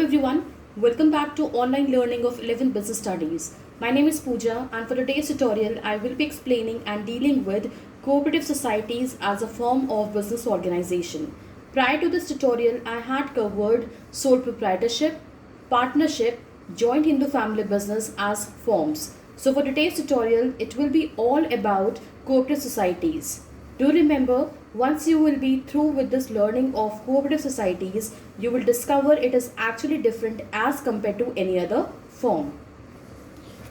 everyone, welcome back to online learning of 11 business studies. My name is Pooja and for today's tutorial I will be explaining and dealing with cooperative societies as a form of business organization. Prior to this tutorial I had covered sole proprietorship, partnership, joint Hindu family business as forms. So for today's tutorial it will be all about cooperative societies. Do remember, once you will be through with this learning of cooperative societies, you will discover it is actually different as compared to any other form.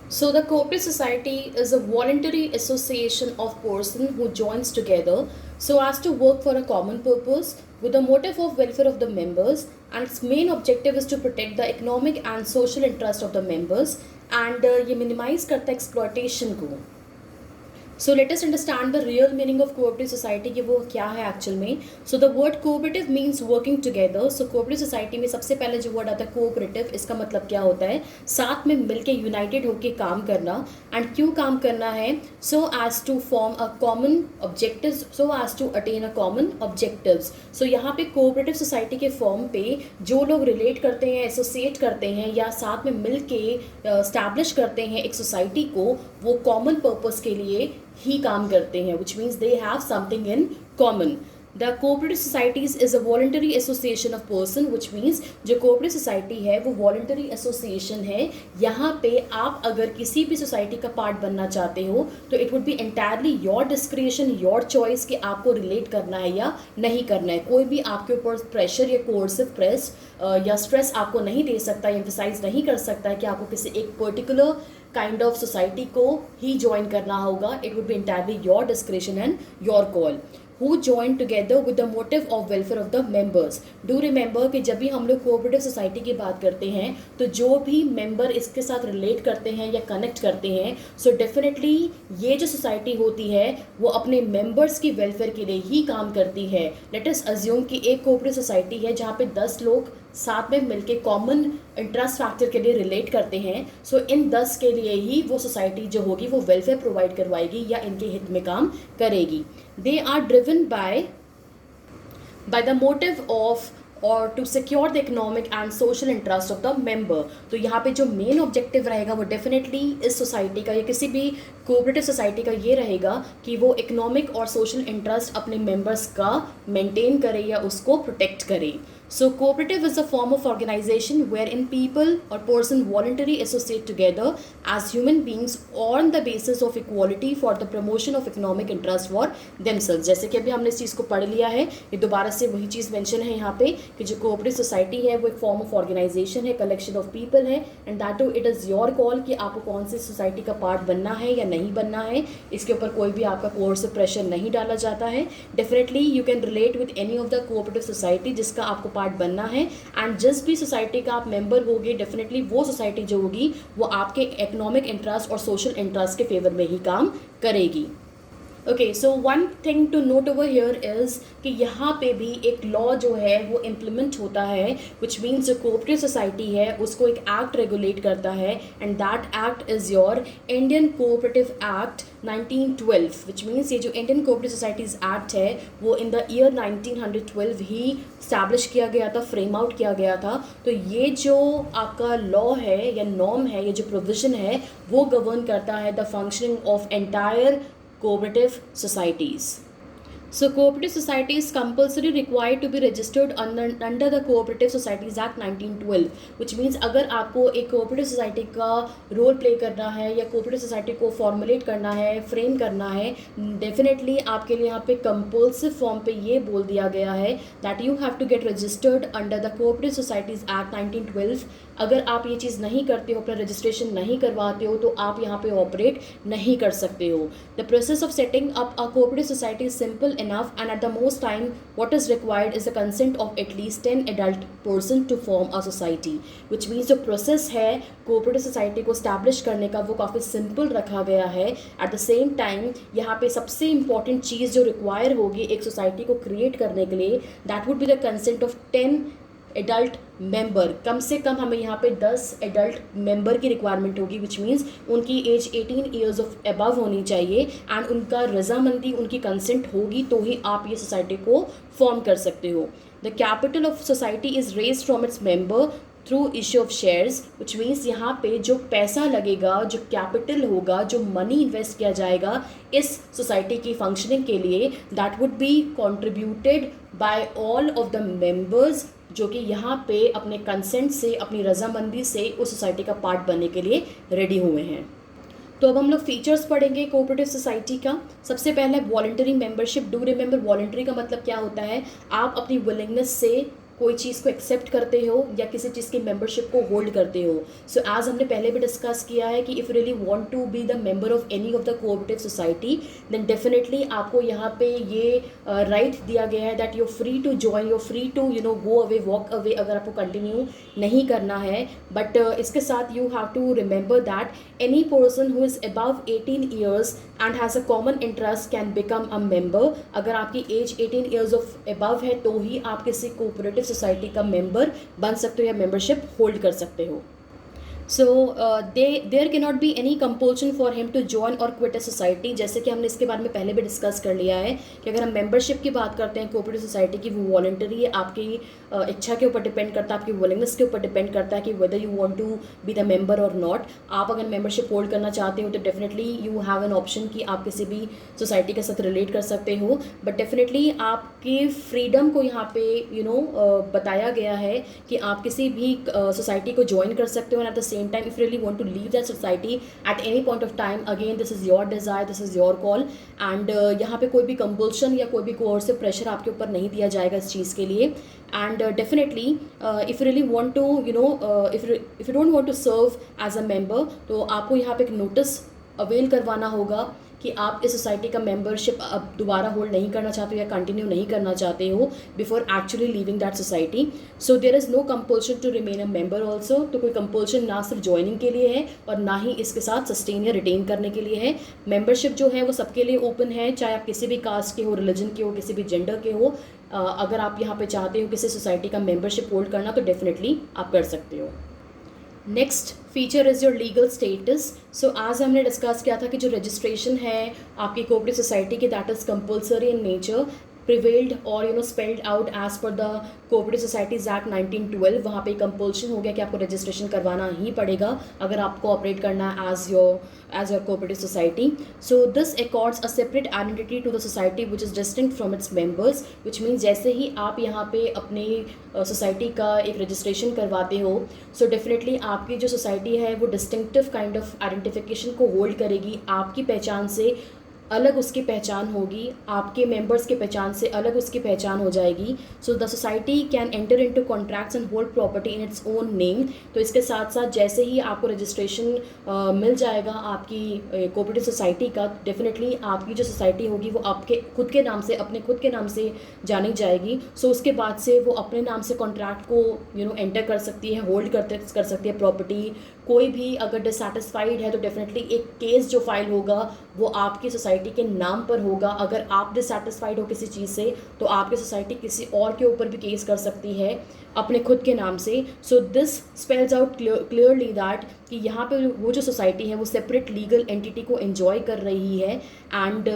So the cooperative society is a voluntary association of persons who joins together so as to work for a common purpose with the motive of welfare of the members, and its main objective is to protect the economic and social interest of the members and ये minimize करता है exploitation को. So let us understand the real meaning of cooperative society कि वो क्या है actual में. So the word cooperative means working together. So cooperative society में सबसे पहले जो वर्ड आता है cooperative, इसका मतलब क्या होता है, साथ में मिलके यूनाइटेड होके काम करना. एंड क्यों काम करना है, so as to form a common objectives, so as to attain a common objectives. So यहाँ पे cooperative society के फॉर्म पे जो लोग रिलेट करते हैं, एसोसिएट करते हैं या साथ में मिल के स्टैब्लिश करते हैं एक सोसाइटी को, वो कॉमन पर्पस के लिए ही काम करते हैं, which means they have something in common. The cooperative societies is a voluntary association of person, which means जो cooperative society है वो voluntary association है. यहाँ पे आप अगर किसी भी society का part बनना चाहते हो तो it would be entirely your discretion, your choice कि आपको relate करना है या नहीं करना है. कोई भी आपके ऊपर pressure या coercive press या stress आपको नहीं दे सकता, emphasize नहीं कर सकता है कि आपको किसी एक particular kind of society को ही join करना होगा. It would be entirely your discretion and your call. Who join together with the motive of welfare of the members. Do remember कि जब भी हम लोग cooperative society की बात करते हैं तो जो भी member इसके साथ relate करते हैं या connect करते हैं, so definitely ये जो society होती है वो अपने members की welfare के लिए ही काम करती है. Let us assume कि एक cooperative society है जहाँ पे 10 लोग साथ में मिलके कॉमन इंटरेस्ट फैक्टर के लिए रिलेट करते हैं. सो इन 10 के लिए ही वो सोसाइटी जो होगी वो वेलफेयर प्रोवाइड करवाएगी या इनके हित में काम करेगी. They are driven by the motive of और to secure the economic and social interest of the member. तो यहाँ पे जो मेन ऑब्जेक्टिव रहेगा वो डेफिनेटली इस सोसाइटी का या किसी भी कोऑपरेटिव सोसाइटी का ये रहेगा कि वो इकोनॉमिक और सोशल इंटरेस्ट अपने मेंबर्स का मेंटेन करे या उसको प्रोटेक्ट करे. So cooperative is a form of organization wherein people or person voluntarily associate together as human beings on the basis of equality for the promotion of economic interest for themselves. जैसे कि अभी हमने इस चीज़ को पढ़ लिया है, ये दोबारा से वही चीज़ मेंशन है यहाँ पे कि जो cooperative society है वो एक form of organization है, collection of people है, and that too it is your call कि आपको कौन सी सोसाइटी का पार्ट बनना है या नहीं बनना है. इसके ऊपर कोई भी आपका coercive प्रेशर नहीं डाला जाता है. Definitely you can relate with any of the cooperative society जिसका आपको पार्ट बनना है, एंड जिस भी सोसाइटी का आप मेंबर होगे डेफिनेटली वो सोसाइटी जो होगी वो आपके इकोनॉमिक इंटरेस्ट और सोशल इंटरेस्ट के फेवर में ही काम करेगी. Okay, so one thing to note over here is कि यहाँ पे भी एक लॉ जो है वो इम्प्लीमेंट होता है, विच मीन्स जो कोऑपरेटिव सोसाइटी है उसको एक एक्ट रेगुलेट करता है, and that act is your Indian cooperative act 1912, which means ये जो इंडियन कोऑपरेटिव सोसाइटीज़ एक्ट है वो in the year 1912 he establish किया गया था, फ्रेम आउट किया गया था. तो ये जो आपका लॉ है या नॉर्म है, ये जो प्रोविज़न है वो गवर्न करता है the functioning of entire cooperative societies. So cooperative society is compulsory required to be registered under the Cooperative Societies Act 1912, which means अगर आपको एक cooperative society का रोल प्ले करना है या cooperative society को फॉर्मुलेट करना है, फ्रेम करना है, डेफिनेटली आपके लिए यहाँ पे कंपल्सिव फॉर्म पे ये बोल दिया गया है that you have to get registered under the cooperative societies act 1912. अगर आप ये चीज़ नहीं करते हो, अपना रजिस्ट्रेशन नहीं करवाते हो, तो आप यहाँ पे ऑपरेट नहीं कर सकते हो. The process of setting up a cooperative society is simple enough, and at the most time what is required is the consent of at least 10 adult person to form a society, which means जो process है cooperative society को establish करने का वो काफ़ी simple रखा गया है. at the same time यहाँ पे सबसे important चीज़ जो require होगी एक society को create करने के लिए that would be the consent of 10 adult member. कम से कम हमें यहाँ पे 10 एडल्ट मेंबर की रिक्वायरमेंट होगी, विच मीन्स उनकी एज 18 ईयर्स ऑफ अबव होनी चाहिए एंड उनका रजामंदी, उनकी कंसेंट होगी तो ही आप ये सोसाइटी को फॉर्म कर सकते हो. The capital of society is raised from its member through issue of shares, which means यहाँ पे जो पैसा लगेगा, जो कैपिटल होगा, जो मनी इन्वेस्ट किया जाएगा इस सोसाइटी की फंक्शनिंग के लिए, that would be contributed bye all of the members, जो कि यहाँ पे अपने कंसेंट से, अपनी रजामंदी से उस सोसाइटी का पार्ट बनने के लिए रेडी हुए हैं। तो अब हम लोग फीचर्स पढ़ेंगे कोऑपरेटिव सोसाइटी का। सबसे पहले voluntary membership. Do remember voluntary का मतलब क्या होता है, आप अपनी विलिंगनेस से कोई चीज़ को एक्सेप्ट करते हो या किसी चीज़ की मेंबरशिप को होल्ड करते हो। सो एज हमने पहले भी डिस्कस किया है कि if really want to be the member of any of the cooperative society, then definitely आपको यहाँ पे ये राइट दिया गया है that you're free to join, you're free to go away, walk away, अगर आपको कंटिन्यू नहीं करना है। बट इसके साथ you have to remember that any person who is above 18 years and has a common interest can become a member. अगर आपकी as 18 years of above है तो ही आप किसी कोऑपरेटिव सोसाइटी का मेंबर बन सकते हो या मेंबरशिप होल्ड कर सकते हो। So there can not be any compulsion for him to join और क्विट अ सोसाइटी। जैसे कि हमने इसके बारे में पहले भी डिस्कस कर लिया है कि अगर हम मेंबरशिप की बात करते हैं कोऑपरेटिव सोसाइटी की, वो वॉलंटरी है, आपकी इच्छा के ऊपर डिपेंड करता है, आपकी विलिंगनेस के ऊपर डिपेंड करता है कि whether you want to be the member और नॉट। आप अगर मेंबरशिप होल्ड करना चाहते हो तो definitely you have an option कि आप किसी भी सोसाइटी के साथ रिलेट कर सकते हो, बट डेफिनेटली आपकी फ्रीडम को यहाँ पे बताया गया है कि आप किसी भी सोसाइटी को ज्वाइन कर सकते हो, and at the same time if you really want to leave that society at any point of time, again this is your desire, this is your call, and यहाँ पे कोई भी compulsion या कोई भी coercive pressure आपके ऊपर नहीं दिया जाएगा इस चीज़ के लिए। and definitely if you really want to if you don't want to serve as a member, तो आपको यहाँ पे एक notice अवेल करवाना होगा कि आप इस सोसाइटी का मेंबरशिप अब दोबारा होल्ड नहीं करना चाहते हो या कंटिन्यू नहीं करना चाहते हो before actually leaving that society. So there is no compulsion to remain a member also. तो कोई कंपल्शन ना सिर्फ ज्वाइनिंग के लिए है और ना ही इसके साथ सस्टेन या रिटेन करने के लिए है। मेंबरशिप जो है वो सबके लिए ओपन है, चाहे आप किसी भी कास्ट के हो, रिलीजन के हो, किसी भी जेंडर के हो। अगर आप यहाँ पे चाहते हो किसी सोसाइटी का मेंबरशिप होल्ड करना तो डेफिनेटली आप कर सकते हो। Next feature is your legal status. So आज हमने डिस्कस किया था कि जो रजिस्ट्रेशन है आपकी कोऑपरेटिव सोसाइटी की, that is compulsory in nature, prevailed और spelled out as per the cooperative societies act 1912। वहाँ पे कंपल्शन हो गया कि आपको रजिस्ट्रेशन करवाना ही पड़ेगा अगर आपको ऑपरेट करना है as your cooperative society. So this accords a separate identity to the society which is distinct from its members, which means जैसे ही आप यहाँ पे अपनी सोसाइटी का एक रजिस्ट्रेशन करवाते हो, सो डेफिनेटली आपकी जो सोसाइटी है वो डिस्टिंक्टिव काइंड ऑफ आइडेंटिफिकेशन को होल्ड करेगी। आपकी पहचान से अलग उसकी पहचान होगी, आपके मेंबर्स की पहचान से अलग उसकी पहचान हो जाएगी। So the society can enter into contracts and hold property in its own name. तो इसके साथ साथ जैसे ही आपको रजिस्ट्रेशन मिल जाएगा आपकी कोऑपरेटिव सोसाइटी का, डेफिनेटली आपकी जो सोसाइटी होगी वो आपके खुद के नाम से, अपने खुद के नाम से जानी जाएगी। सो उसके बाद से वो अपने नाम से कॉन्ट्रैक्ट को एंटर कर सकती है, होल्ड कर सकती है प्रॉपर्टी। कोई भी अगर डिससेटिस्फाइड है तो डेफिनेटली एक केस जो फाइल होगा वो आपकी सोसाइटी के नाम पर होगा। अगर आप डिससेटिस्फाइड हो किसी चीज़ से तो आपकी सोसाइटी किसी और के ऊपर भी केस कर सकती है अपने खुद के नाम से। So this spells out clearly that कि यहाँ पे वो जो सोसाइटी है वो सेपरेट लीगल एंटिटी को एंजॉय कर रही है। एंड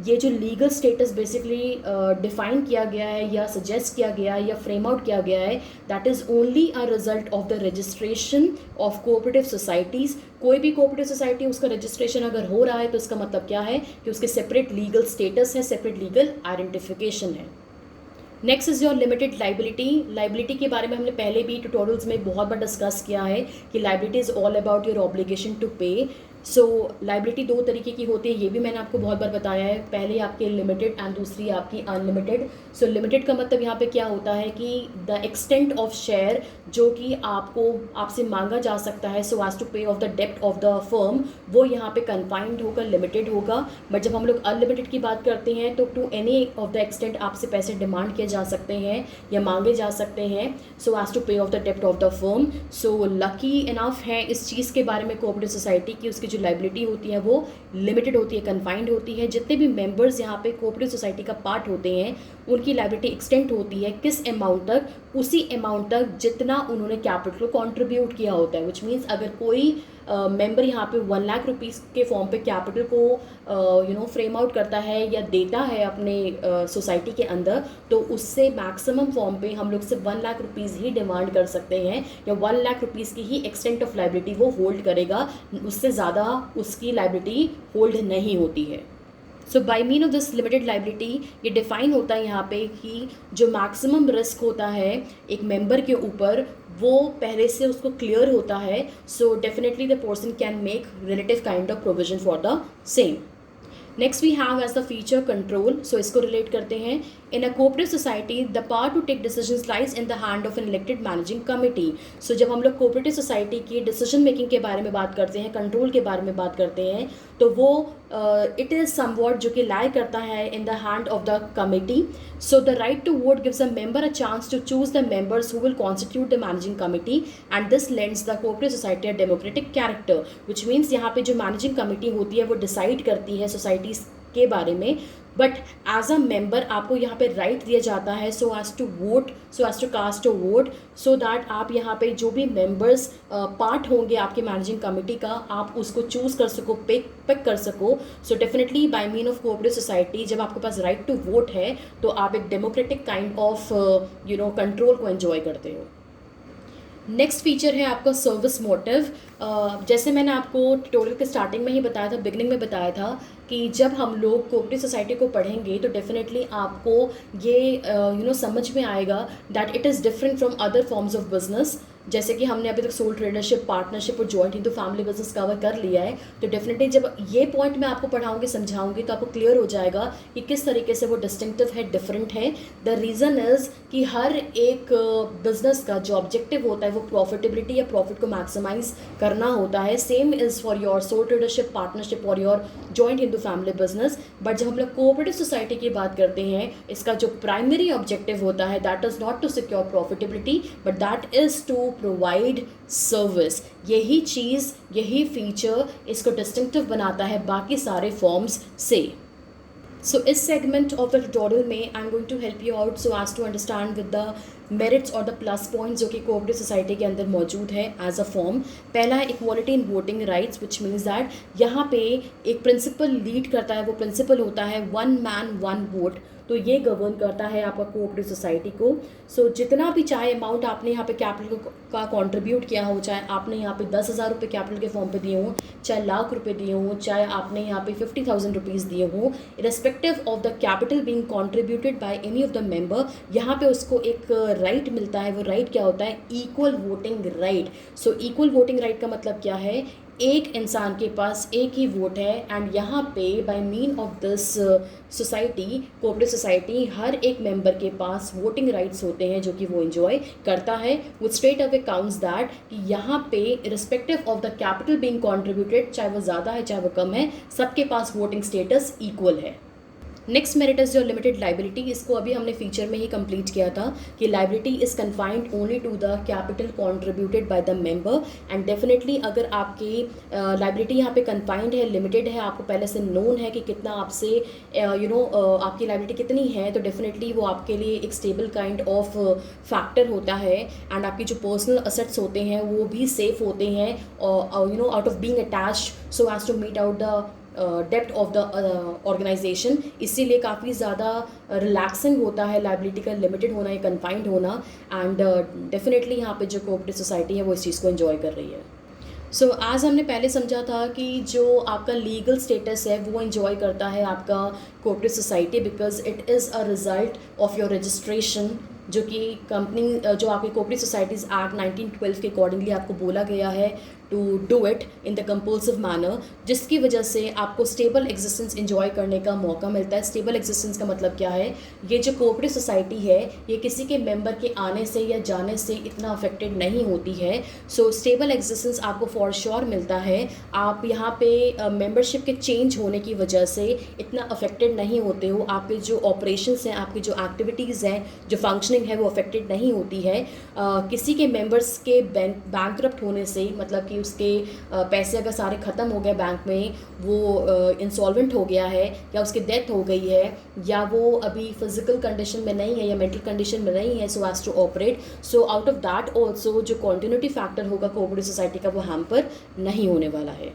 ये जो लीगल स्टेटस बेसिकली डिफाइन किया गया है या सजेस्ट किया गया है या फ्रेम आउट किया गया है, that is only a result of the registration of cooperative societies. कोई भी कोऑपरेटिव सोसाइटी उसका रजिस्ट्रेशन अगर हो रहा है तो इसका मतलब क्या है कि उसके सेपरेट लीगल स्टेटस है, सेपरेट लीगल आइडेंटिफिकेशन है। Next is your limited liability. Liability के बारे में हमने पहले भी ट्यूटोरियल्स में बहुत बार डिस्कस किया है कि liability is all about your obligation to pay. So liability दो तरीके की होती है, ये भी मैंने आपको बहुत बार बताया है। पहले आपकी लिमिटेड एंड दूसरी आपकी अनलिमिटेड। सो लिमिटेड का मतलब यहाँ पे क्या होता है कि द एक्सटेंट ऑफ शेयर जो कि आपसे मांगा जा सकता है so as to pay off the डेप्ट ऑफ द फर्म, वो यहाँ पे कन्फाइंड होकर लिमिटेड होगा। बट जब हम लोग अनलिमिटेड की बात करते हैं तो to any of the extent आपसे पैसे डिमांड किए जा सकते हैं या मांगे जा सकते हैं so as to pay off the डेप्ट of the firm. So lucky enough है इस चीज़ के बारे में कोऑपरेटिव सोसाइटी की, उसकी जो लाइबिलिटी होती है वो लिमिटेड होती है, कन्फाइंड होती है। जितने भी मेंबर्स यहाँ पे कोऑपरेटिव सोसाइटी का पार्ट होते हैं उनकी लाइबिलिटी एक्सटेंड होती है किस अमाउंट तक, उसी अमाउंट तक जितना उन्होंने कैपिटल को कंट्रीब्यूट किया होता है। विच मीन्स अगर कोई मेंबर यहाँ पे 1 लाख रुपीज़ के फॉर्म पे कैपिटल को फ्रेम आउट करता है या देता है अपने सोसाइटी के अंदर, तो उससे मैक्सिमम फॉर्म पे हम लोग सिर्फ 1 लाख रुपीज़ ही डिमांड कर सकते हैं, या 1 लाख रुपीज़ की ही एक्सटेंट ऑफ लाइबिलिटी वो होल्ड करेगा, उससे ज़्यादा उसकी लाइबिलिटी होल्ड नहीं होती है। So by mean of this limited liability ये डिफाइन होता है यहाँ पे कि जो मैक्सिमम रिस्क होता है एक मेंबर के ऊपर वो पहले से उसको क्लियर होता है। So definitely the person can make relative kind of provision for the same. Next we have as the feature control. So इसको रिलेट करते हैं। In a cooperative society the power to take decisions lies in the hand of an elected managing committee. So जब हम लोग cooperative society की decision making के बारे में बात करते हैं, कंट्रोल के बारे में बात करते हैं, तो वो इट इज़ समवॉट जो कि लाई करता है in the hand of the committee. So the right to vote gives a member a chance to choose the members who will constitute the managing committee and this lends the cooperative society a democratic character. Which means यहाँ पे जो managing committee होती है वो decide करती है society के बारे में, बट एज अ मेंबर आपको यहाँ पे राइट दिया जाता है so as to vote, so as to cast a vote, so that आप यहाँ पे जो भी मेंबर्स पार्ट होंगे आपके मैनेजिंग कमिटी का, आप उसको चूज़ कर सको, पिक कर सको। So definitely by mean of cooperative society जब आपके पास राइट टू वोट है तो आप एक डेमोक्रेटिक काइंड ऑफ कंट्रोल को एंजॉय करते हो। नेक्स्ट फीचर है आपका सर्विस मोटिव। जैसे मैंने आपको ट्यूटोरियल के स्टार्टिंग में ही बताया था, बिगनिंग में बताया था कि जब हम लोग कोऑपरेटिव सोसाइटी को पढ़ेंगे तो डेफिनेटली आपको ये समझ में आएगा that it is different from other forms of business. जैसे कि हमने अभी तक सोल ट्रेडरशिप, पार्टनरशिप और joint Hindu family business cover कर लिया है, तो डेफिनेटली जब ये पॉइंट मैं आपको पढ़ाऊंगी, समझाऊंगी, तो आपको क्लियर हो जाएगा कि किस तरीके से वो डिस्टिंक्टिव है, डिफरेंट है। द रीज़न इज़ कि हर एक बिजनेस का जो ऑब्जेक्टिव होता है वो प्रॉफिटेबिलिटी या प्रॉफिट को मैक्सिमाइज करना होता है। Same is for your sole tradership, partnership और your joint Hindu family business. But जब हम लोग कोऑपरेटिव सोसाइटी की बात करते हैं, इसका जो प्राइमरी ऑब्जेक्टिव होता है that is not to secure profitability but that is to provide service. यही चीज़, यही फीचर इसको डिस्टिंक्टिव बनाता है बाकी सारे फॉर्म्स से। सो इस सेगमेंट ऑफ द ट्यूटोरियल में I am going to help you out so as to understand with the merits और द प्लस पॉइंट्स जो कि कोऑपरेटिव सोसाइटी के अंदर मौजूद है एज अ फॉर्म। पहला है equality in voting rights, which means that यहाँ पे एक प्रिंसिपल लीड करता है। वो प्रिंसिपल होता है 1 मैन 1 वोट। तो ये गवर्न करता है आपका कोऑपरेटिव सोसाइटी को। सो जितना भी चाहे अमाउंट आपने यहाँ पे कैपिटल का कंट्रीब्यूट किया हो, चाहे आपने यहाँ पे 10,000 रुपये कैपिटल के फॉर्म पे दिए हों, चाहे लाख रुपए दिए हों, चाहे आपने यहाँ पे 50,000 रुपीज़ दिए हों, irrespective of the capital being contributed by any of the member, यहाँ पे उसको एक राइट मिलता है। वो राइट क्या होता है? Equal voting right. So equal voting right का मतलब क्या है? एक इंसान के पास एक ही वोट है। एंड यहाँ पे by mean of this society, cooperative society, हर एक मेंबर के पास वोटिंग राइट्स होते हैं जो कि वो एंजॉय करता है। विच स्ट्रेट अवे काउंट्स दैट कि यहाँ पे respective of the capital being contributed, चाहे वो ज़्यादा है चाहे वो कम है, सबके पास वोटिंग स्टेटस इक्वल है। नेक्स्ट मेरिट इज जो लिमिटेड लाइबिलिटी, इसको अभी हमने फीचर में ही कंप्लीट किया था कि liability is confined only to the capital contributed by the member. And definitely अगर आपकी लाइबिलिटी यहाँ पे कन्फाइंड है, लिमिटेड है, आपको पहले से नोन है कि कितना आपसे आपकी लाइबिलिटी कितनी है, तो डेफिनेटली वो आपके लिए एक स्टेबल काइंड ऑफ फैक्टर होता है। एंड आपकी जो पर्सनल असेट्स होते हैं वो भी सेफ होते हैं out of being attached so as to meet out the depth of the organisation. इसीलिए काफ़ी ज़्यादा रिलैक्सिंग होता है लाइबिलिटी का लिमिटेड होना या कन्फाइंड होना। एंड डेफिनेटली यहाँ पे जो कोऑपरेटिव सोसाइटी है वो इस चीज़ को एंजॉय कर रही है। सो आज हमने पहले समझा था कि जो आपका लीगल स्टेटस है वो एंजॉय करता है आपका cooperative society because it is a result of your registration, जो कि कंपनी जो आपकी कोऑपरेटिव सोसाइटीज़ एक्ट 1912 के अकॉर्डिंगली आपको बोला गया है to do it in the compulsive manner, जिसकी वजह से आपको स्टेबल एग्जिस्टेंस एंजॉय करने का मौका मिलता है। स्टेबल एग्जिस्टेंस का मतलब क्या है? ये जो कोऑपरेटिव सोसाइटी है ये किसी के मेंबर के आने से या जाने से इतना अफेक्टेड नहीं होती है। सो स्टेबल एग्जिस्टेंस आपको फॉर श्योर मिलता है। आप यहाँ पे मेंबरशिप के चेंज होने की वजह से इतना अफेक्टेड नहीं होते हो। आपके जो ऑपरेशंस हैं, आपकी जो एक्टिविटीज़ हैं, जो फंक्शनिंग फंक्शनिंग है वो अफेक्टेड नहीं होती है किसी के मेंबर्स के बैंकरप्ट होने से, मतलब कि उसके पैसे अगर सारे ख़त्म हो गए बैंक में, वो इंसॉल्वेंट हो गया है या उसकी डेथ हो गई है या वो अभी फिजिकल कंडीशन में नहीं है या मेंटल कंडीशन में नहीं है so as to operate, so out of that also जो कॉन्टिन्यूटी फैक्टर होगा कोऑपरेटिव सोसाइटी का वो हैम्पर नहीं होने वाला है.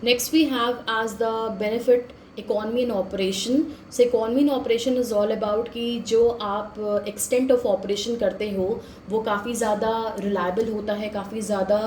Next we have as the benefit economy in operation. So economy in operation is all about कि जो आप एक्सटेंट ऑफ ऑपरेशन करते हो वो काफ़ी ज़्यादा रिलायबल होता है, काफ़ी ज़्यादा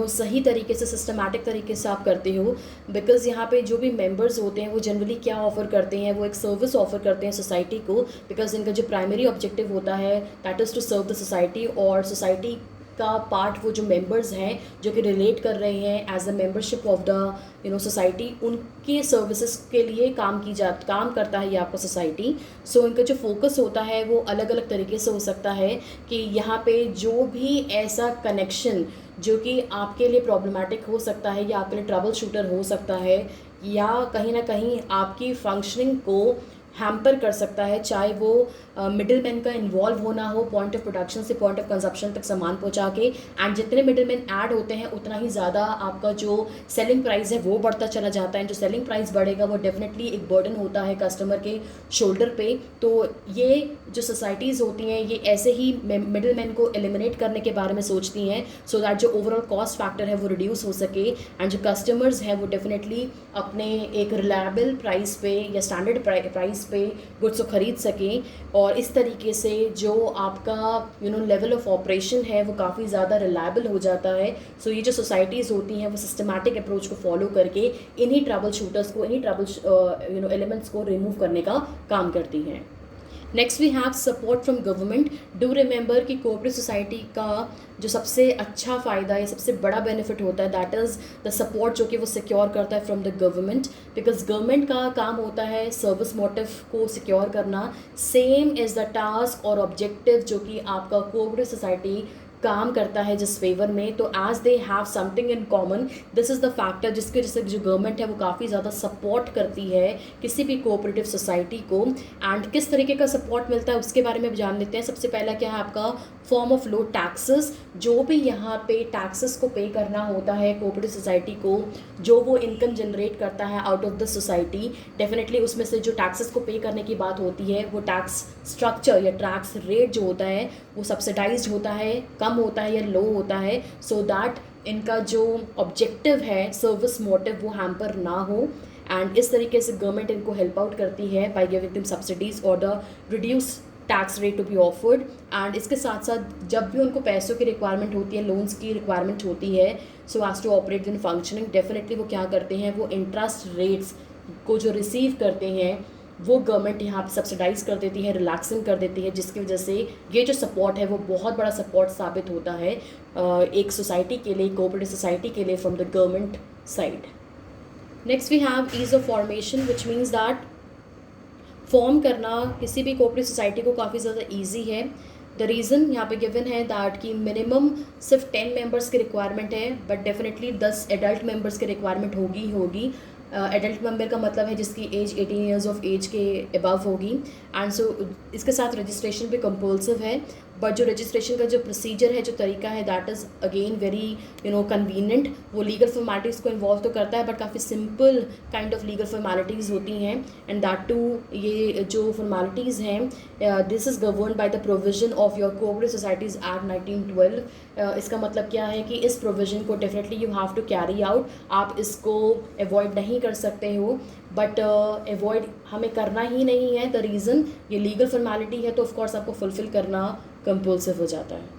सही तरीके से, सिस्टमैटिक तरीके से आप करते हो. बिकॉज यहाँ पे जो भी मेंबर्स होते हैं वो जनरली क्या ऑफ़र करते हैं, वो एक सर्विस ऑफ़र करते हैं सोसाइटी को. बिकॉज इनका जो प्राइमरी ऑब्जेक्टिव होता है that is to serve the society, और सोसाइटी का पार्ट वो जो मेंबर्स हैं जो कि रिलेट कर रहे हैं as a membership of the society, उनके सर्विसेज के लिए काम करता है ये आपका सोसाइटी. सो इनका जो फोकस होता है वो अलग अलग तरीके से हो सकता है कि यहाँ पे जो भी ऐसा कनेक्शन जो कि आपके लिए प्रॉब्लमेटिक हो सकता है या आपके लिए ट्रबल शूटर हो सकता है या कहीं ना कहीं आपकी फंक्शनिंग को हैम्पर कर सकता है, चाहे वो मिडिल मैन का इन्वॉल्व होना हो पॉइंट ऑफ प्रोडक्शन से पॉइंट ऑफ कंजप्शन तक सामान पहुंचा के. एंड जितने मिडिल मैन ऐड होते हैं उतना ही ज़्यादा आपका जो सेलिंग प्राइस है वो बढ़ता चला जाता है. जो सेलिंग प्राइस बढ़ेगा वो डेफिनेटली एक बर्डन होता है कस्टमर के शोल्डर पे. तो ये जो सोसाइटीज़ होती हैं ये ऐसे ही मिडिल मैन को एलिमिनेट करने के बारे में सोचती हैं सो दैट जो ओवरऑल कॉस्ट फैक्टर है वो रिड्यूस हो सके एंड जो कस्टमर्स हैं वो डेफिनेटली अपने एक रिलायबल प्राइस पे या स्टैंडर्ड प्राइस पे गुड्स को खरीद सकें. और इस तरीके से जो आपका लेवल ऑफ ऑपरेशन है वो काफ़ी ज़्यादा रिलायबल हो जाता है. सो ये जो सोसाइटीज़ होती हैं वो सिस्टमैटिक अप्रोच को फॉलो करके इन्हीं ट्रबल शूटर्स को, इन्हीं ट्रबल एलिमेंट्स को रिमूव करने का काम करती हैं. Next we have support from government. Do remember कि कोऑपरेटिव सोसाइटी का जो सबसे अच्छा फ़ायदा या सबसे बड़ा बेनिफिट होता है दैट इज़ द सपोर्ट जो कि वो सिक्योर करता है from the government. Because government का काम होता है सर्विस मोटिव को सिक्योर करना. सेम इज़ द टास्क और ऑब्जेक्टिव जो कि आपका कोऑपरेटिव सोसाइटी काम करता है जिस फेवर में. तो as they have something in common, this is the factor जिसके वजह से जो गवर्नमेंट है वो काफ़ी ज़्यादा सपोर्ट करती है किसी भी कोऑपरेटिव सोसाइटी को. एंड किस तरीके का सपोर्ट मिलता है उसके बारे में जान लेते हैं. सबसे पहला क्या है आपका फॉर्म ऑफ लो टैक्सेस. जो भी यहाँ पे टैक्सेस को पे करना होता है कोऑपरेटिव सोसाइटी को, जो वो इनकम जनरेट करता है out of the society, definitely उसमें से जो टैक्सेस को पे करने की बात होती है वो टैक्स स्ट्रक्चर या टैक्स रेट जो होता है वो सब्सिडाइज्ड होता है, कम होता है या लो होता है, सो दैट इनका जो ऑब्जेक्टिव है सर्विस मोटिव वो हैम्पर ना हो. एंड इस तरीके से गवर्नमेंट इनको हेल्प आउट करती है बाय गिविंग देम सब्सिडीज और the reduce tax rate to be offered. And इसके साथ साथ जब भी उनको पैसों की रिक्वायरमेंट होती है, लोन्स की रिक्वायरमेंट होती है so as to operate in functioning, definitely वो क्या करते हैं, वो इंटरेस्ट रेट्स को जो रिसीव करते हैं वो गवर्नमेंट यहाँ पे सब्सिडाइज कर देती है, रिलैक्सिंग कर देती है, जिसकी वजह से ये जो सपोर्ट है वो बहुत बड़ा सपोर्ट साबित होता है एक सोसाइटी के लिए, कोऑपरेटिव सोसाइटी के लिए from the government side. Next we have ease of formation which means that form करना किसी भी कोऑपरेटिव सोसाइटी को काफ़ी ज़्यादा ईजी है. द रीज़न यहाँ पे गिवन है दैट कि मिनिमम सिर्फ 10 मेंबर्स की रिक्वायरमेंट है बट डेफिनेटली 10 एडल्ट मेंबर्स की रिक्वायरमेंट होगी. एडल्ट मेंबर का मतलब है जिसकी एज 18 ईयर्स ऑफ एज के अबव होगी. एंड सो इसके साथ रजिस्ट्रेशन भी कंपल्सिव है. बट जो रजिस्ट्रेशन का जो प्रोसीजर है, जो तरीका है, that is again very convenient. वो लीगल फॉर्मेलिटीज़ को इन्वॉल्व तो करता है बट काफ़ी simple kind of legal formalities होती हैं. एंड दैट टू ये जो फॉर्मेलिटीज़ हैं this is govern by the provision of your cooperative societies act 1912. इसका मतलब क्या है कि इस प्रोविजन को definitely you have to carry out. आप इसको अवॉइड नहीं कर सकते हो बट अवॉइड हमें करना ही नहीं है. द रीज़न ये लीगल फॉर्मेलिटी है तो ऑफकोर्स आपको फुलफ़िल करना कंपल्सिव हो जाता है.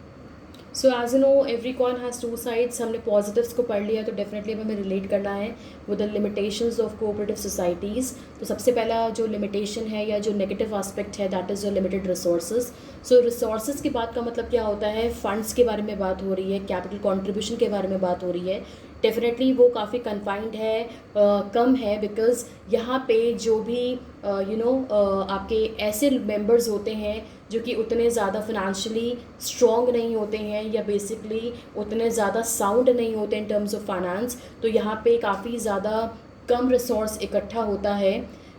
So as you know every coin has two sides. हमने पॉजिटिव्स को पढ़ लिया तो डेफिनेटली हमें रिलेट करना है with the limitations of cooperative societies. तो सबसे पहला जो लिमिटेशन है या जो नेगेटिव एस्पेक्ट है that is your limited resources. So resources की बात का मतलब क्या होता है, फंड्स के बारे में बात हो रही है, कैपिटल कॉन्ट्रीब्यूशन के बारे में बात हो रही है. डेफिनेटली वो काफ़ी कन्फाइंड है, कम है. बिकॉज़ यहाँ पे जो भी आपके ऐसे मेंबर्स होते हैं जो कि उतने ज़्यादा फिनेंशियली स्ट्रॉन्ग नहीं होते हैं या बेसिकली उतने ज़्यादा साउंड नहीं होते इन टर्म्स ऑफ फाइनेंस, तो यहाँ पे काफ़ी ज़्यादा कम रिसोर्स इकट्ठा होता है.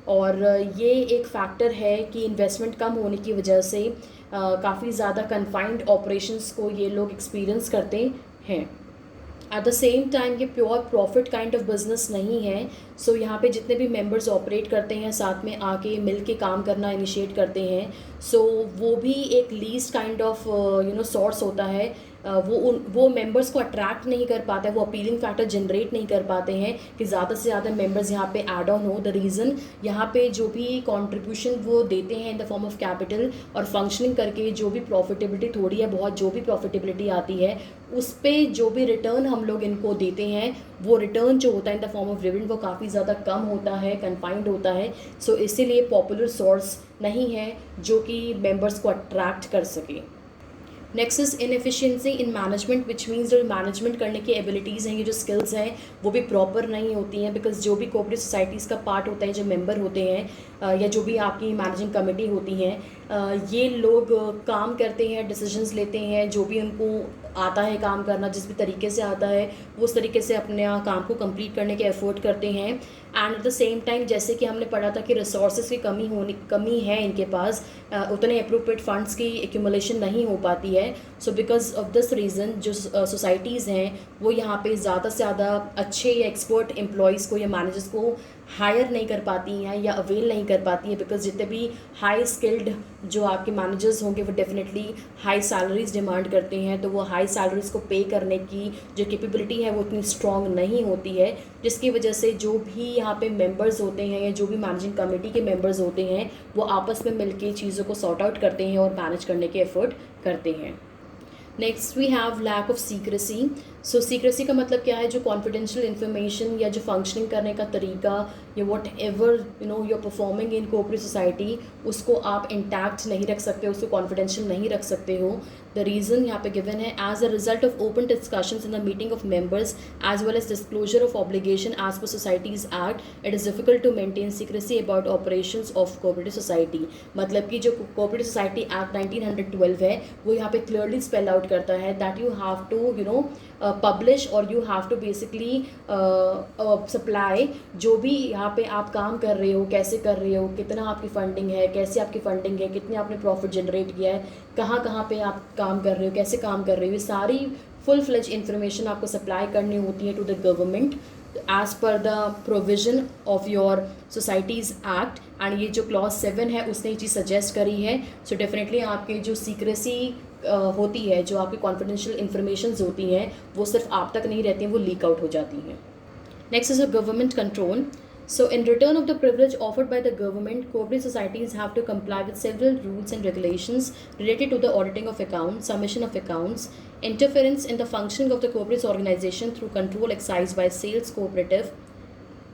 और ये एक फैक्टर है कि इन्वेस्टमेंट कम होने की वजह से काफ़ी ज़्यादा कन्फाइंड ऑपरेशंस को ये लोग एक्सपीरियंस करते हैं। एट द सेम टाइम ये pure profit kind of business नहीं है। सो यहाँ पे जितने भी मेंबर्स ऑपरेट करते हैं, साथ में आके मिल के काम करना इनिशिएट करते हैं, सो वो भी एक लीस्ट काइंड ऑफ सोर्स होता है। वो मेंबर्स को अट्रैक्ट नहीं कर पाता है, वो अपीलिंग फैक्टर जनरेट नहीं कर पाते हैं कि ज़्यादा से ज़्यादा मेंबर्स यहाँ पे ऐड ऑन हो। द रीज़न यहाँ पे जो भी कंट्रीब्यूशन वो देते हैं इन द फॉर्म ऑफ कैपिटल और फंक्शनिंग करके जो भी प्रॉफिटेबिलिटी थोड़ी है बहुत, जो भी प्रॉफिटेबिलिटी आती है उस पर जो भी रिटर्न हम लोग इनको देते हैं, वो रिटर्न जो होता है in the form of dividend वो काफ़ी ज़्यादा कम होता है, कन्फाइंड होता है। सो इसीलिए पॉपुलर सोर्स नहीं है जो कि मेंबर्स को अट्रैक्ट कर सके। Next is inefficiency in management, which means जो मैनेजमेंट करने की एबिलिटीज़ हैं, ये जो स्किल्स हैं वो भी प्रॉपर नहीं होती हैं। बिकॉज जो भी कोऑपरेटिव सोसाइटीज़ का पार्ट होता है, जो मेंबर होते हैं या जो भी आपकी मैनेजिंग कमेटी होती हैं, ये लोग काम करते हैं, डिसीजंस लेते हैं, जो भी उनको आता है काम करना, जिस भी तरीके से आता है वो उस तरीके से अपने काम को कंप्लीट करने के एफर्ट करते हैं। And at the same time जैसे कि हमने पढ़ा था कि रिसोर्सेज की कमी है इनके पास, उतने अप्रोप्रिएट फंड्स की एक्यूमुलेशन नहीं हो पाती है। So because of this reason जो सोसाइटीज़ हैं वो यहाँ पे ज़्यादा से ज़्यादा अच्छे या एक्सपर्ट एम्प्लॉयज़ को या मैनेजर्स को हायर नहीं कर पाती हैं या अवेल नहीं कर पाती हैं। बिकॉज जितने भी हाई स्किल्ड जो आपके मैनेजर्स होंगे वो डेफिनेटली हाई सैलरीज डिमांड करते हैं, तो वो हाई सैलरीज को पे करने की जो कैपेबिलिटी है वो उतनी स्ट्रॉन्ग नहीं होती है, जिसकी वजह से जो भी यहाँ पे मेंबर्स होते हैं या जो भी मैनेजिंग कमेटी के मेंबर्स होते हैं वो आपस में मिलके चीज़ों को सॉर्ट आउट करते हैं और मैनेज करने के एफर्ट करते हैं। Next we have lack of secrecy. So secrecy का मतलब क्या है, जो कॉन्फिडेंशियल इन्फॉर्मेशन या जो फंक्शनिंग करने का तरीका या whatever you are performing in cooperative society, उसको आप इंटैक्ट नहीं रख सकते, उसको कॉन्फिडेंशियल नहीं रख सकते हो। द रीज़न यहाँ पे गिवन है, as a result of open discussions in the meeting of members as well as disclosure of obligation as per societies act, it is difficult to maintain secrecy about operations of cooperative society. मतलब कि जो cooperative society act 1912 है वो यहाँ पे clearly spell out करता है that you have to publish और you have to basically supply जो भी यहाँ पे आप काम कर रहे हो, कैसे कर रहे हो, कितना आपकी फंडिंग है, कैसे आपकी फंडिंग है, कितने आपने प्रॉफिट जनरेट किया है, कहाँ कहाँ पे आप काम कर रहे हो, कैसे काम कर रहे हो, ये सारी फुल फ्लेज इन्फॉर्मेशन आपको सप्लाई करनी होती है to the government as per the provision of your societies act. And ये जो क्लॉज 7 है उसने ये चीज़ सजेस्ट करी है। सो डेफिनेटली आपके जो सीक्रेसी होती है, जो आपकी कॉन्फिडेंशियल इन्फॉर्मेशंस होती हैं वो सिर्फ आप तक नहीं रहती हैं, वो लीक आउट हो जाती हैं। Next is a government control. So in return of the privilege offered by the government, cooperative societies have to comply with several rules and regulations related to the auditing of accounts, submission of accounts, interference in the functioning of the cooperative organization through control exercised by sales cooperative,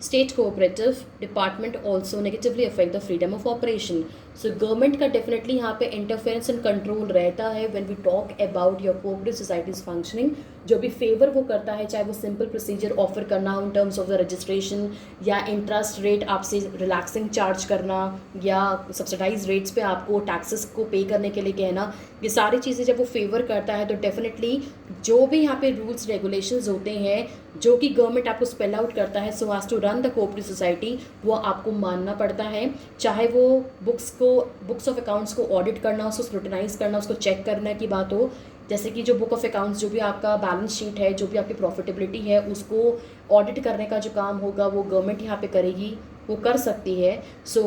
state cooperative department also negatively affect the freedom of operation. So government का definitely यहाँ पे interference and control रहता है when we talk about your cooperative society's functioning। जो भी favour वो करता है, चाहे वो सिंपल प्रोसीजर ऑफर करना in terms of the registration या इंटरेस्ट रेट आपसे रिलैक्सिंग चार्ज करना या सब्सिडाइज रेट्स पे आपको टैक्सेस को पे करने के लिए कहना, ये सारी चीज़ें जब वो फेवर करता है तो डेफिनेटली जो भी यहाँ पे रूल्स रेगुलेशंस होते हैं जो कि गवर्नमेंट आपको स्पेल आउट करता है so as to run the cooperative society, वो आपको मानना पड़ता है। चाहे वो बुक्स ऑफ अकाउंट्स को ऑडिट करना, उसको स्क्रूटनाइज करना, उसको चेक करने की बात हो, जैसे कि जो बुक ऑफ अकाउंट्स, जो भी आपका बैलेंस शीट है, जो भी आपकी प्रॉफिटेबिलिटी है, उसको ऑडिट करने का जो काम होगा वो गवर्नमेंट यहाँ पे करेगी, वो कर सकती है। सो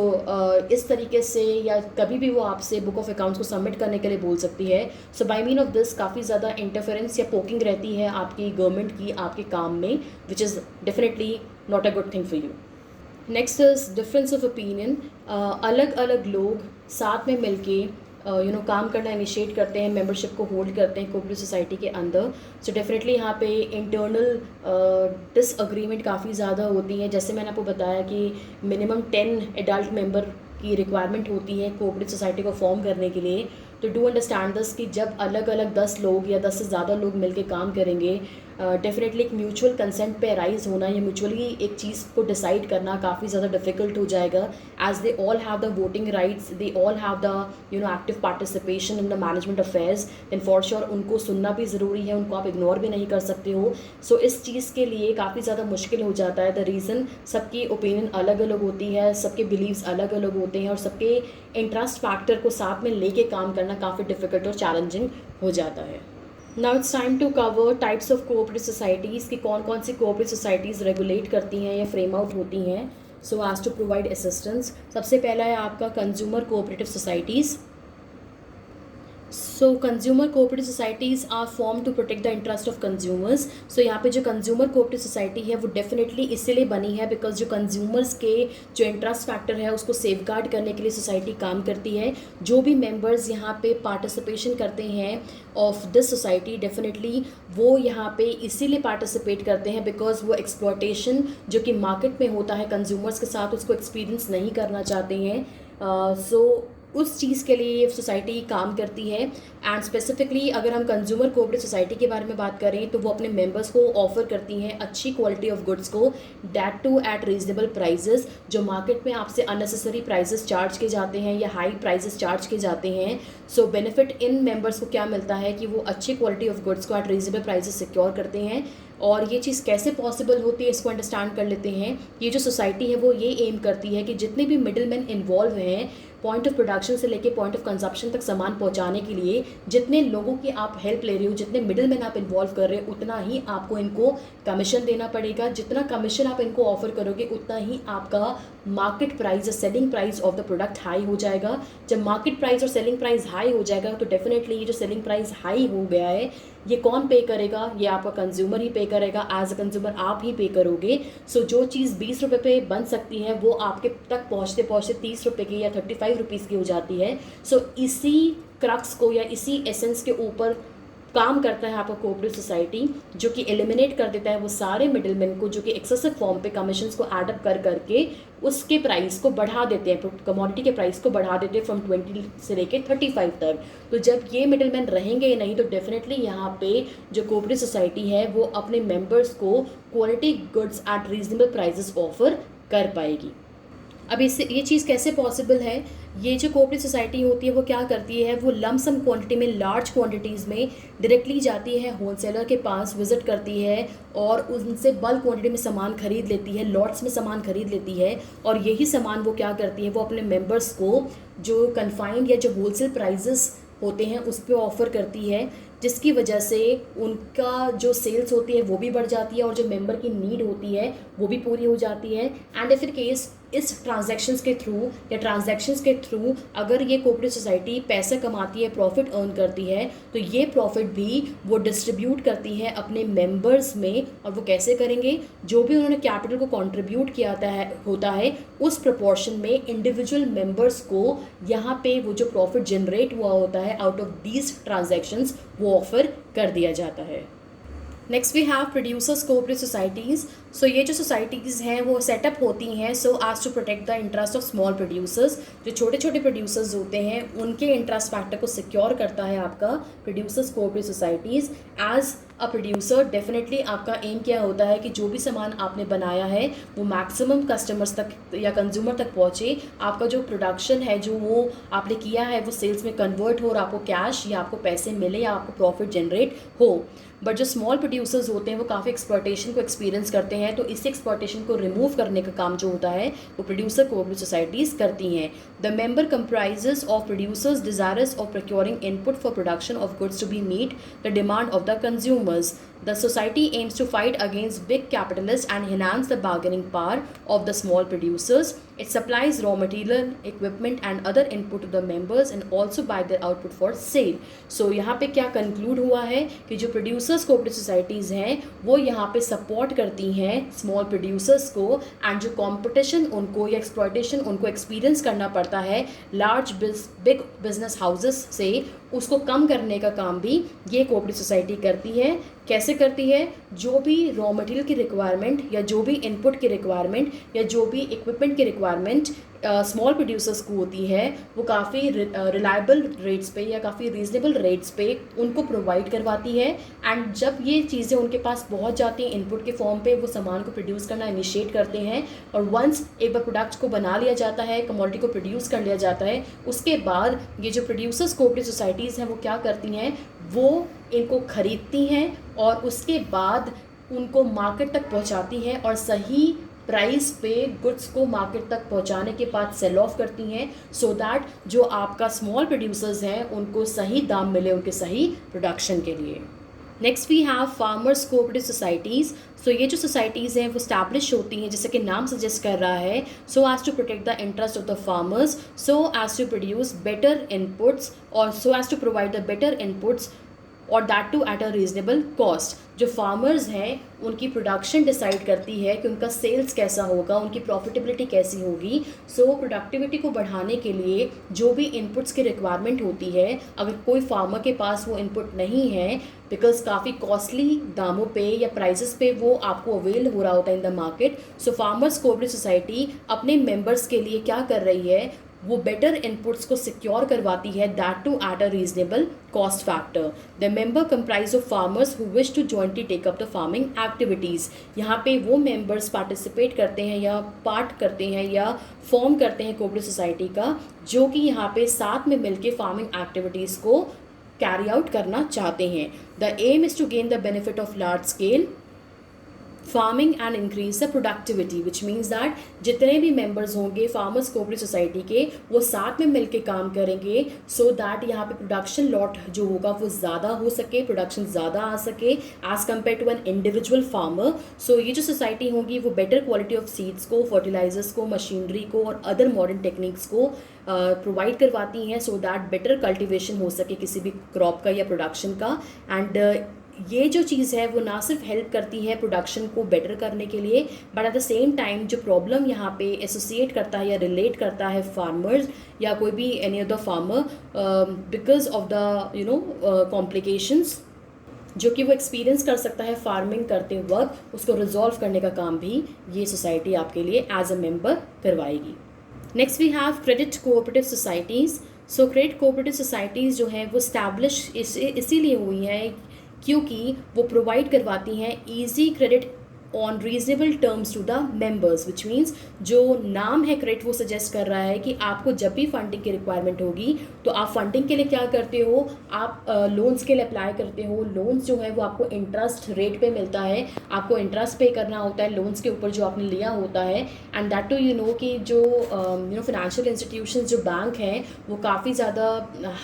इस तरीके से या कभी भी वो आपसे बुक ऑफ अकाउंट्स को सबमिट करने के लिए बोल सकती है। सो बाय मीन ऑफ दिस काफ़ी ज़्यादा इंटरफेरेंस या पोकिंग रहती है आपकी गवर्नमेंट की आपके काम में, which is definitely not a good thing for you. Next is difference of opinion. अलग अलग लोग साथ में मिलके काम करना इनिशिएट करते हैं, मेंबरशिप को होल्ड करते हैं कोऑपरेटिव सोसाइटी के अंदर। सो डेफिनेटली यहाँ पे इंटरनल डिसएग्रीमेंट काफ़ी ज़्यादा होती है। जैसे मैंने आपको बताया कि मिनिमम 10 एडल्ट मेंबर की रिक्वायरमेंट होती है कोऑपरेटिव सोसाइटी को फॉर्म करने के लिए। तो डू अंडरस्टैंड दिस कि जब अलग अलग 10 लोग या 10 से ज़्यादा लोग मिलके काम करेंगे डेफिनेटली एक म्यूचुअल कंसेंट पे राइज होना या म्यूचुअली एक चीज़ को डिसाइड करना काफ़ी ज़्यादा डिफिकल्ट हो जाएगा, as they all have the voting rights, they all have the active participation in the management affairs, then for sure उनको सुनना भी ज़रूरी है, उनको आप इग्नोर भी नहीं कर सकते हो। सो इस चीज़ के लिए काफ़ी ज़्यादा मुश्किल हो जाता है। द रीज़न सबकी ओपिनियन अलग अलग होती है, सबके बिलीव्स अलग अलग होते हैं और सबके इंटरेस्ट फैक्टर को साथ में लेके काम करना काफ़ी डिफिकल्ट और चैलेंजिंग हो जाता है। Now it's time to cover types of cooperative societies की कौन कौन सी कोऑपरेटिव सोसाइटीज़ रेगुलेट करती हैं या फ्रेम आउट होती हैं so as to provide assistance. सबसे पहला है आपका consumer cooperative societies. So consumer cooperative societies are form to protect the interest of consumers. So यहाँ पे जो कंज्यूमर कोऑपरेटिव सोसाइटी है वो डेफिनेटली इसीलिए बनी है बिकॉज जो कंज्यूमर्स के जो इंटरेस्ट फैक्टर है उसको सेफगार्ड करने के लिए सोसाइटी काम करती है। जो भी मेंबर्स यहाँ पे पार्टिसिपेशन करते हैं ऑफ दिस सोसाइटी, डेफिनेटली वो यहाँ पे इसीलिए पार्टिसिपेट करते हैं बिकॉज वो एक्सप्लॉयटेशन जो कि मार्केट में होता है कंज्यूमर्स के साथ उसको एक्सपीरियंस नहीं करना चाहते हैं। सो उस चीज़ के लिए ये सोसाइटी काम करती है। एंड स्पेसिफिकली अगर हम कंज्यूमर कोऑपरेटिव सोसाइटी के बारे में बात करें तो वो अपने मेंबर्स को ऑफर करती हैं अच्छी क्वालिटी ऑफ गुड्स को, that to at reasonable prices. जो मार्केट में आपसे अननेसेसरी प्राइजेस चार्ज किए जाते हैं या हाई प्राइजेस चार्ज किए जाते हैं, सो बेनिफिट इन मेंबर्स को क्या मिलता है कि वो अच्छी क्वालिटी ऑफ गुड्स को एट रीजनेबल प्राइजेस सिक्योर करते हैं। और ये चीज़ कैसे पॉसिबल होती है इसको अंडरस्टैंड कर लेते हैं। ये जो सोसाइटी है वो ये एम करती है कि जितने भी मिडिल मैन इन्वॉल्व हैं पॉइंट ऑफ प्रोडक्शन से लेके पॉइंट ऑफ कंजप्शन तक सामान पहुंचाने के लिए, जितने लोगों की आप हेल्प ले रहे हो, जितने मिडिल मैन आप इन्वॉल्व कर रहे हो, उतना ही आपको इनको कमीशन देना पड़ेगा। जितना कमीशन आप इनको ऑफर करोगे उतना ही आपका मार्केट प्राइस या selling price of the product high हो जाएगा। जब मार्केट प्राइस और सेलिंग प्राइस हाई हो जाएगा तो डेफिनेटली ये जो सेलिंग प्राइस हाई हो गया है ये कौन पे करेगा? ये आपका कंज्यूमर ही पे करेगा। एज अ कंज्यूमर आप ही पे करोगे। सो जो चीज़ 20 रुपये पे बन सकती है वो आपके तक पहुँचते पहुँचते 30 रुपये की या 35 रुपीज़ की हो जाती है। सो इसी क्रक्स को या इसी एसेंस के ऊपर काम करता है आपका कोऑपरेटिव सोसाइटी, जो कि एलिमिनेट कर देता है वो सारे मिडिलमैन को जो कि एक्सेसिव फॉर्म पे कमीशंस को एडअप कर करके उसके प्राइस को बढ़ा देते हैं, कमोडिटी के प्राइस को बढ़ा देते हैं फ्रॉम 20 से लेके 35 तक। तो जब ये मिडिलमैन रहेंगे ही नहीं तो डेफिनेटली यहाँ पे जो कोऑपरेटिव सोसाइटी है वो अपने मेंबर्स को quality goods at reasonable prices offer कर पाएगी। अब इससे ये चीज़ कैसे पॉसिबल है? ये जो कोऑपरेटिव सोसाइटी होती है वो क्या करती है, वो लमसम क्वांटिटी में लार्ज क्वांटिटीज़ में डायरेक्टली जाती है होलसेलर के पास, विजिट करती है और उनसे बल्क क्वांटिटी में सामान खरीद लेती है, लॉट्स में सामान खरीद लेती है। और यही सामान वो क्या करती है, वो अपने मेंबर्स को जो कन्फाइंड या जो होलसेल प्राइजेस होते हैं उस पर ऑफ़र करती है, जिसकी वजह से उनका जो सेल्स होती है वो भी बढ़ जाती है और जो मेंबर की नीड होती है वो भी पूरी हो जाती है। एंड इफ इन केस इस ट्रांजैक्शंस के थ्रू अगर ये कोऑपरेटिव सोसाइटी पैसे कमाती है, प्रॉफिट अर्न करती है, तो ये प्रॉफिट भी वो डिस्ट्रीब्यूट करती है अपने मेंबर्स में। और वो कैसे करेंगे? जो भी उन्होंने कैपिटल को कंट्रीब्यूट किया होता है उस प्रोपोर्शन में इंडिविजुअल मेंबर्स को यहाँ पे वो जो प्रॉफिट जनरेट हुआ होता है आउट ऑफ दीज ट्रांजैक्शंस वो ऑफर कर दिया जाता है। Next we have producers cooperative societies. So ये जो सोसाइटीज़ हैं वो सेटअप होती हैं so as to protect the interest of small producers. जो छोटे छोटे प्रोड्यूसर्स होते हैं उनके इंटरेस्ट फैक्टर को सिक्योर करता है आपका producers cooperative societies. As a producer definitely आपका एम क्या होता है कि जो भी सामान आपने बनाया है वो मैक्सिमम कस्टमर्स तक या कंज्यूमर तक पहुँचे। आपका जो प्रोडक्शन है जो वो आपने किया है वो सेल्स में कन्वर्ट हो और आपको कैश या आपको पैसे मिले या आपको प्रॉफिट जनरेट हो। बट जो स्मॉल प्रोड्यूसर्स होते हैं वो काफ़ी एक्सप्लॉयटेशन को एक्सपीरियंस करते हैं, तो इस एक्सप्लॉयटेशन को रिमूव करने का काम जो होता है वो प्रोड्यूसर कोऑपरेटिव सोसाइटीज़ करती हैं। The member comprises of producers desires of procuring input for production of goods to be meet the demand of the consumers. The society aims to fight against big capitalists and enhance the bargaining power of the small producers. It supplies raw material, equipment and other input to the members and also buy their output for sale. So यहाँ पे क्या conclude हुआ है कि जो producers cooperative societies हैं वो यहाँ पे सपोर्ट करती हैं स्मॉल प्रोड्यूसर्स को, एंड जो कॉम्पिटिशन उनको या एक्सप्लॉयटेशन उनको एक्सपीरियंस करना पड़ता है लार्ज बिग बिजनेस हाउसेस से, उसको कम करने का काम भी ये कोऑपरेटिव सोसाइटी करती है। कैसे करती है? जो भी रॉ मटेरियल की रिक्वायरमेंट या जो भी इनपुट की रिक्वायरमेंट या जो भी इक्विपमेंट की रिक्वायरमेंट स्मॉल प्रोड्यूसर्स को होती है, वो काफ़ी रिलायबल रेट्स पे या काफ़ी रीजनेबल रेट्स पे उनको प्रोवाइड करवाती है। एंड जब ये चीज़ें उनके पास पहुंच जाती हैं इनपुट के फॉर्म पे, वो सामान को प्रोड्यूस करना इनिशिएट करते हैं। और वंस एक बार प्रोडक्ट को बना लिया जाता है, कमोडिटी को प्रोड्यूस कर लिया जाता है, उसके बाद ये जो प्रोड्यूसर्स कोऑपरेटिव सोसाइटीज़ हैं वो क्या करती हैं, वो इनको खरीदती हैं और उसके बाद उनको मार्केट तक पहुंचाती हैं और सही प्राइस पे गुड्स को मार्केट तक पहुंचाने के बाद सेल ऑफ करती हैं, सो दैट जो आपका स्मॉल प्रोड्यूसर्स हैं उनको सही दाम मिले उनके सही प्रोडक्शन के लिए। Next we have farmers cooperative societies. So ये जो सोसाइटीज़ हैं वो स्टैब्लिश होती हैं, जैसे कि नाम सजेस्ट कर रहा है, so as to protect the interest of the farmers, so as to produce better inputs और so as to provide the better inputs और that to at a reasonable cost. जो फार्मर्स हैं उनकी प्रोडक्शन डिसाइड करती है कि उनका sales कैसा होगा, उनकी प्रॉफिटेबिलिटी कैसी होगी। सो प्रोडक्टिविटी को बढ़ाने के लिए जो भी इनपुट्स की रिक्वायरमेंट होती है, अगर कोई फार्मर के पास वो इनपुट नहीं है, बिकॉज काफ़ी कॉस्टली दामों पे या प्राइसेस पे वो आपको अवेल हो रहा होता है in the market, so farmers cooperative society अपने मेंबर्स के लिए क्या कर रही है, वो बेटर इनपुट्स को सिक्योर करवाती है, that to at a reasonable cost factor. The member comprise of farmers who wish to jointly take up the farming activities. यहाँ पे वो मेंबर्स पार्टिसिपेट करते हैं या पार्ट करते हैं या फॉर्म करते हैं कोऑपरेटिव सोसाइटी का, जो कि यहाँ पे साथ में मिलके फार्मिंग एक्टिविटीज़ को कैरी आउट करना चाहते हैं। The aim is to gain the benefit of large scale farming and increase the productivity, which means that जितने भी मेंबर्स होंगे फार्मर्स कोऑपरेटिव सोसाइटी के, वो साथ में मिलके काम करेंगे, सो दैट यहाँ पे प्रोडक्शन लॉट जो होगा वो ज़्यादा हो सके, प्रोडक्शन ज़्यादा आ सके as compare to an individual farmer. So ये जो सोसाइटी होगी वो बेटर क्वालिटी ऑफ सीड्स को, फर्टिलाइजर्स को, मशीनरी को और अदर मॉडर्न टेक्निक्स को प्रोवाइड करवाती हैं, सो दैट बेटर कल्टिवेशन हो सके किसी भी क्रॉप का या प्रोडक्शन का। एंड ये जो चीज़ है वो ना सिर्फ हेल्प करती है प्रोडक्शन को बेटर करने के लिए, but at the same time जो प्रॉब्लम यहाँ पे एसोसिएट करता है या रिलेट करता है फार्मर्स या कोई भी any other farmer because of the complications जो कि वो एक्सपीरियंस कर सकता है फार्मिंग करते वक्त, उसको रिजॉल्व करने का काम भी ये सोसाइटी आपके लिए एज अ मेंबर करवाएगी। Next we have credit cooperative societies. So credit cooperative societies जो हैं वो स्टैब्लिश इसीलिए हुई हैं क्योंकि वो प्रोवाइड करवाती हैं easy credit on reasonable terms to the members, which means जो नाम है क्रेडिट वो सजेस्ट कर रहा है कि आपको जब भी फंडिंग की रिक्वायरमेंट होगी तो आप फंडिंग के लिए क्या करते हो, आप लोन्स के लिए अप्लाई करते हो। लोन्स जो है वो आपको इंटरेस्ट रेट पे मिलता है, आपको इंटरेस्ट पे करना होता है लोन्स के ऊपर जो आपने लिया होता है। एंड दैट टू कि जो फाइनेंशियल इंस्टीट्यूशंस जो बैंक हैं वो काफ़ी ज़्यादा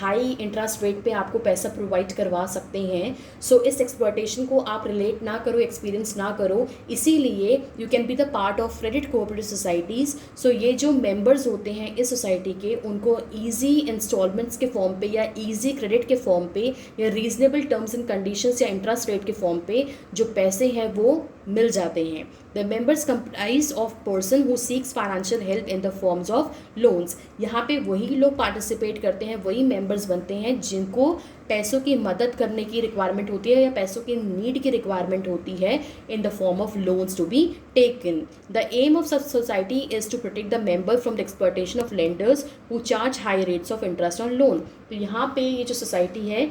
हाई इंटरेस्ट रेट पे आपको पैसा प्रोवाइड करवा सकते हैं। सो इस एक्सप्लॉयटेशन को आप रिलेट ना करो, एक्सपीरियंस ना करो, इसीलिए you can be the part of credit cooperative societies. So ये जो मेंबर्स होते हैं इस सोसाइटी के, उनको ईजी इंस्टॉलमेंट्स के फॉर्म पे या ईजी क्रेडिट के फॉर्म पे या रीजनेबल टर्म्स एंड कंडीशंस या इंटरेस्ट रेट के फॉर्म पे जो पैसे हैं वो मिल जाते हैं। The members comprise of person who seeks financial help in the forms of loans. यहाँ पे वही लोग पार्टिसिपेट करते हैं, वही मेंबर्स बनते हैं जिनको पैसों की मदद करने की रिक्वायरमेंट होती है या पैसों की नीड की रिक्वायरमेंट होती है in the form of loans to be taken. The aim of such society is to protect the member from the exploitation of lenders who charge high rates of interest on loan. तो यहाँ पे ये जो society है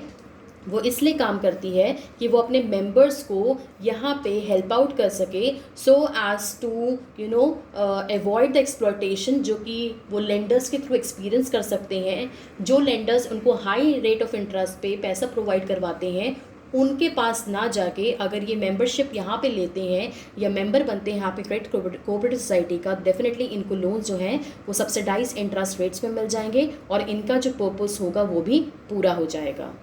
वो इसलिए काम करती है कि वो अपने मेंबर्स को यहाँ पे हेल्प आउट कर सके, so as to avoid the exploitation जो कि वो लेंडर्स के थ्रू एक्सपीरियंस कर सकते हैं। जो लेंडर्स उनको हाई रेट ऑफ इंटरेस्ट पे पैसा प्रोवाइड करवाते हैं, उनके पास ना जाके अगर ये मेंबरशिप यहाँ पे लेते हैं या मेंबर बनते हैं यहाँ पे क्रेडिट कोऑपरेटिव सोसाइटी का, डेफिनेटली इनको लोन्स जो हैं वो सब्सिडाइज इंटरेस्ट रेट्स में मिल जाएंगे और इनका जो पर्पस होगा वो भी पूरा हो जाएगा।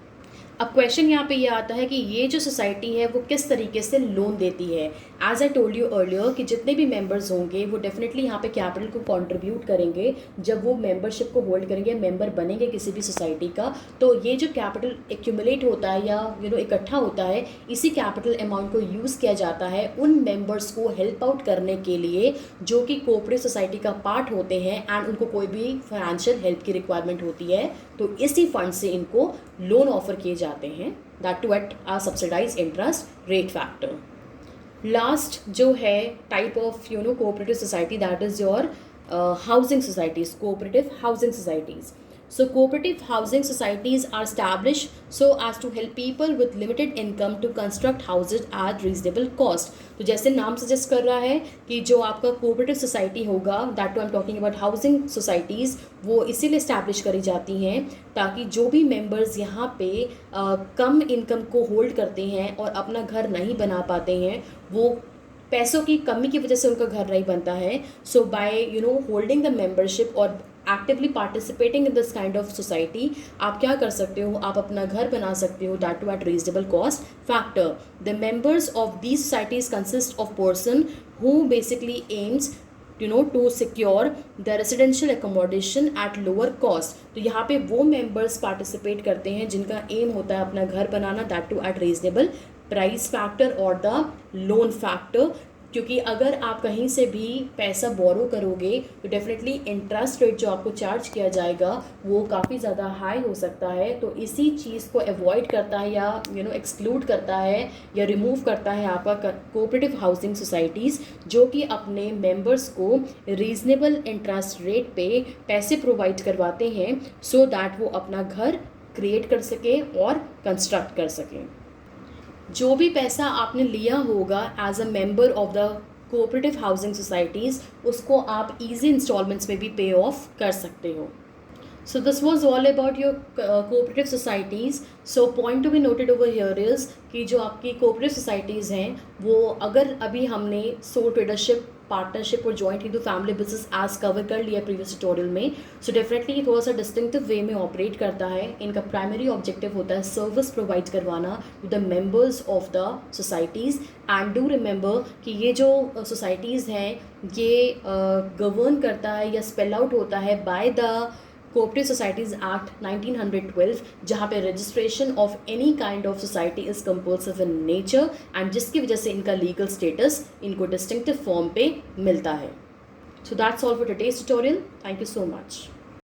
अब क्वेश्चन यहाँ पे ये आता है कि ये जो सोसाइटी है वो किस तरीके से लोन देती है। As I told you earlier कि जितने भी मेंबर्स होंगे वो डेफिनेटली यहाँ पे कैपिटल को कंट्रीब्यूट करेंगे जब वो मेंबरशिप को होल्ड करेंगे, मेंबर बनेंगे किसी भी सोसाइटी का। तो ये जो कैपिटल एक्यूमुलेट होता है या इकट्ठा होता है, इसी कैपिटल अमाउंट को यूज़ किया जाता है उन मेंबर्स को हेल्प आउट करने के लिए जो कि कोऑपरेटिव सोसाइटी का पार्ट होते हैं एंड उनको कोई भी फाइनेंशियल हेल्प की रिक्वायरमेंट होती है, तो इसी फंड से इनको लोन ऑफर किए जाते हैं। That to at a subsidise interest rate factor. Last जो है type of cooperative society, that is your housing societies, cooperative housing societies. So cooperative housing societies are established so as to help people with limited income to construct houses at reasonable cost. तो जैसे नाम suggest कर रहा है कि जो आपका cooperative society होगा, that too I am talking about housing societies, वो इसीलिए इस्टेब्लिश करी जाती हैं ताकि जो भी मेंबर्स यहाँ पे कम इनकम को होल्ड करते हैं और अपना घर नहीं बना पाते हैं, वो पैसों की कमी की वजह से उनका घर नहीं बनता है. सो बाय होल्डिंग द मेंबरशिप और actively participating in this kind of society, आप क्या कर सकते हो, आप अपना घर बना सकते हो, that to at reasonable cost factor. The members of these societies consist of person who basically aims to secure the residential accommodation at lower cost. तो यहाँ पे वो मेंबर्स पार्टिसिपेट करते हैं जिनका एम होता है अपना घर बनाना, that to at reasonable price factor और द लोन फैक्टर. क्योंकि अगर आप कहीं से भी पैसा बोरो करोगे तो डेफिनेटली इंटरेस्ट रेट जो आपको चार्ज किया जाएगा वो काफ़ी ज़्यादा हाई हो सकता है. तो इसी चीज़ को अवॉइड करता है या एक्सक्लूड करता है या रिमूव करता है आपका कोऑपरेटिव हाउसिंग सोसाइटीज़, जो कि अपने मेंबर्स को रीजनेबल इंटरेस्ट रेट पे पैसे प्रोवाइड करवाते हैं सो दैट वो अपना घर क्रिएट कर सके और कंस्ट्रक्ट कर सकें. जो भी पैसा आपने लिया होगा as a member of the cooperative housing societies, उसको आप इजी इंस्टॉलमेंट्स में भी पे ऑफ कर सकते हो. So this was all about your cooperative societies. So point to be noted over here is कि जो आपकी cooperative societies हैं वो अगर अभी हमने sole tradership, पार्टनरशिप और joint Hindu family business as cover कर लिया प्रीवियस ट्यूटोरियल में. सो डेफिनेटली ये थोड़ा सा डिस्टिंक्टिव वे में ऑपरेट करता है. इनका प्राइमरी ऑब्जेक्टिव होता है सर्विस प्रोवाइड करवाना to the members of the societies. And do remember कि ये जो सोसाइटीज़ हैं ये गवर्न करता है या स्पेल आउट होता है by the cooperative societies act 1912, जहाँ पे registration of any kind of society is compulsive in nature and जिसकी वजह से इनका लीगल स्टेटस इनको डिस्टिंक्टिव फॉर्म पे मिलता है. So that's all for today's tutorial. Thank you so much.